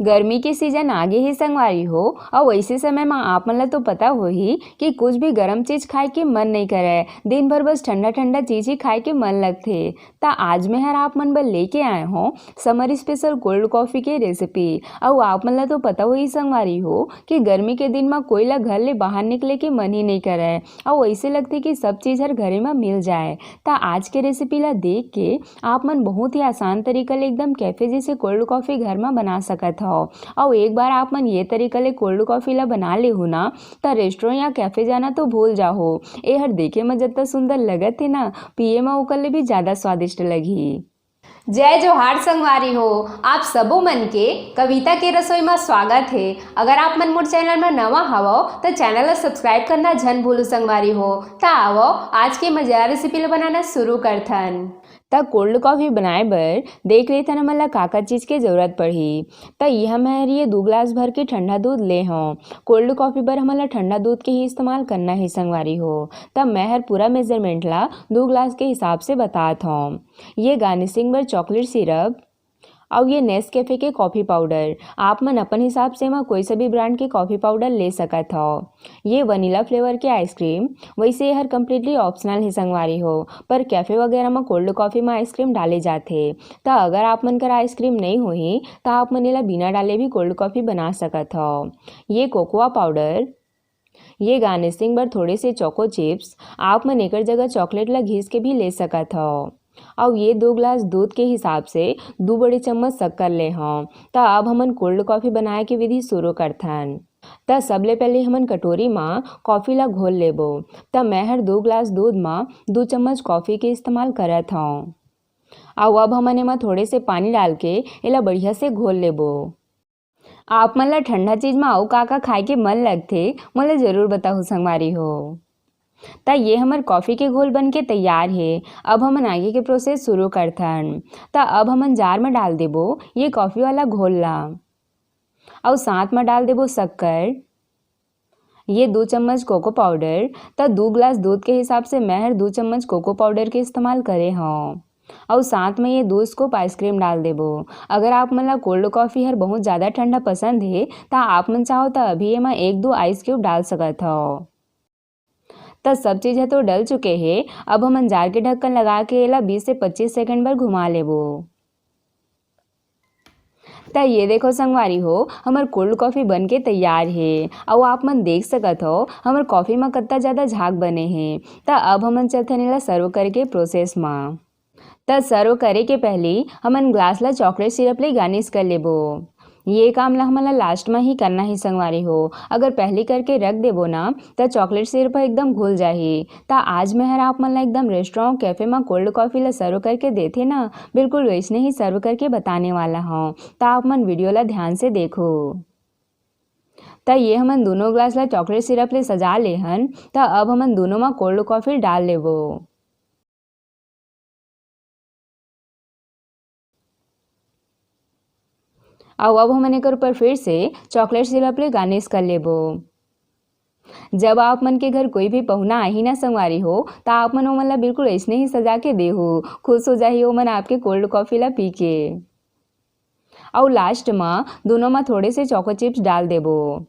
गर्मी के सीजन आगे ही संगवारी हो और वैसे समय में आप मन ला तो पता हो ही कि कुछ भी गर्म चीज खाए के मन नहीं करे। दिन भर बस ठंडा ठंडा चीज ही खाए के मन लगथे। ता आज मैं हर आप मन बर लेके आए हो समर स्पेशल कोल्ड कॉफी के रेसिपी। और आप मन ला तो पता हो ही संगवारी हो कि गर्मी के दिन में कोई ला घर ले बाहर निकले के मन ही नहीं करे और वैसे लगते कि सब चीज हर घरे में मिल जाए। ता आज के रेसिपी ला देख के आप मन बहुत ही आसान तरीका ले एकदम कैफे जैसे कोल्ड कॉफी घर में बना सकत हो। और एक बार आप मन ये तरीका ले कोल्ड कॉफी ला बना ले हो ना तो रेस्टोरेंट या कैफे जाना तो भूल जाओ। ए हर देखे में जितना सुंदर लगत है ना पिए में ओकर ले भी ज़्यादा स्वादिष्ट लगी। जय जोहार संगवारी हो, आप सबो मन के कविता के रसोई में स्वागत है। अगर आप मन मोर चैनल में नवा हवो तो चैनल ला सब्सक्राइब करना झन भूलू संगवारी हो। ता आवो आज के मजेदार रेसिपी ला बनाना शुरू करथन। त कोल्ड कॉफ़ी बनाए बर देख लेथन हमन ला का चीज़ के ज़रूरत पड़ही। त यह मैं ये 2 गिलास भर के ठंडा दूध ले हूँ। कोल्ड कॉफ़ी बर हमन ला ठंडा दूध के ही इस्तेमाल करना है संगवारी हो। तब मैं हर पूरा मेजरमेंट ला 2 गिलास के हिसाब से बतात हूँ। ये गार्निशिंग बर चॉकलेट सिरप और ये नेस्कैफे के कॉफ़ी पाउडर आप मन अपन हिसाब से में कोई सा भी ब्रांड के कॉफ़ी पाउडर ले सकत हो। ये वनीला फ्लेवर के आइसक्रीम वैसे ये हर कम्प्लीटली ऑप्शनल है संगवारी हो, पर कैफ़े वगैरह में कोल्ड कॉफ़ी में आइसक्रीम डाले जाते। तो अगर आप मन कर आइसक्रीम नहीं होही तो आप मन ला बिना डाले भी कोल्ड कॉफ़ी बना सकत हो। ये कोकोआ पाउडर, ये गार्निशिंग बर थोड़े से चोको चिप्स आप मन एकर जगह चॉकलेट ला घिस के भी ले सकत हो। और ये 2 गिलास दूध के हिसाब से 2 बड़े चम्मच शक्कर ले हों। तो अब हमन कोल्ड कॉफ़ी बनाए के विधि शुरू करथन। त सबले पहले हमन कटोरी में कॉफ़ी ला घोल लेबो। त मैं हर 2 गिलास दूध में 2 चम्मच कॉफ़ी के इस्तेमाल करत हूँ। और अब हमन एमा थोड़े से पानी डाल के एला बढ़िया से घोल लेबो। आप मन ला ठंडा चीज में अउ का खाए के मन लगथे मोला जरूर बताओ संगवारी हो। त ये हमर कॉफ़ी के घोल बन के तैयार है। अब हमन आगे के प्रोसेस शुरू करथन। त अब हमन जार में डाल देबो ये कॉफ़ी वाला घोल ला और साथ में डाल देबो शक्कर, ये 2 चम्मच कोको पाउडर। त 2 गिलास दूध के हिसाब से मैं हर 2 चम्मच कोको पाउडर के इस्तेमाल करे हूँ। और साथ में ये 2 स्कूप आइसक्रीम डाल देबो। अगर आप मन ला कोल्ड कॉफ़ी हर बहुत ज़्यादा ठंडा पसंद है तो आप मन चाहो तो अभी एमा 1-2 आइस क्यूब डाल सकत हो। तो सब चीज़ है तो डल चुके हैं। अब हम जार के ढक्कन लगा के एला 20 से 25 सेकंड पर घुमा लेबो। तो ये देखो संगवारी हो हमर कोल्ड कॉफ़ी बन के तैयार है। और आप मन देख सकत हो हमर कॉफ़ी में कितना ज़्यादा झाग बने हैं। तो अब हमन चलथन एला सर्व करके प्रोसेस में। तो सर्व करे के पहले हमन ग्लास ला चॉकलेट सिरप ले गार्निश कर लेबो। ये काम ला हमन ला लास्ट में ही करना ही संगवारी हो। अगर पहले करके रख देबो ना तो चॉकलेट सिरप एकदम घुल जाही। तो आज मैं हर आप मन ला एकदम रेस्टोरेंट कैफे में कोल्ड कॉफ़ी ला सर्व करके देथे ना बिल्कुल वैसने ही सर्व करके बताने वाला हूँ। तो आप मन वीडियो ला ध्यान से देखो। तो ये हमन दोनों ग्लास ला चॉकलेट सिरप ले सजा ले हन। तो अब हमन दोनों में कोल्ड कॉफ़ी डाल लेबो। और अब हमन एकर ऊपर फिर से चॉकलेट सिरप ले गार्निश कर लेबो। जब आप मन के घर कोई भी पहुना आही ना संगवारी हो तो आप मन ओमन ला बिल्कुल ऐसने ही सजा के देहू। खुश हो जाही ओमन आपके कोल्ड कॉफ़ी ला पी के। और लास्ट में दोनों में थोड़े से चोको चिप्स डाल देबो।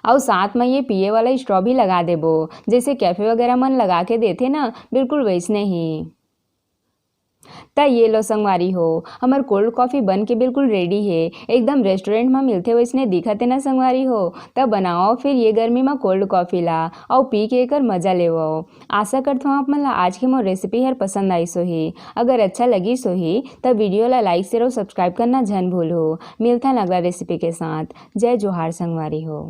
और साथ में ये पिए वाला स्ट्रॉ भी लगा देबो जैसे कैफे वगैरह मन लगा के देथे ना बिल्कुल वैसने ही। त ये लो संगवारी हो हमर कोल्ड कॉफ़ी बन के बिल्कुल रेडी है। एकदम रेस्टोरेंट में मिलते वैसने दिखत है ना संगवारी हो। तब बनाओ फिर ये गर्मी में कोल्ड कॉफ़ी ला और पी के एकर मजा लेवो। आशा करता हूँ आप मन ला आज की मोर रेसिपी हर पसंद आई सोही। अगर अच्छा लगी सोही तब वीडियो ला लाइक शेयर और सब्सक्राइब करना झन भूलो। मिलता है अगला रेसिपी के साथ। जय जोहार संगवारी हो।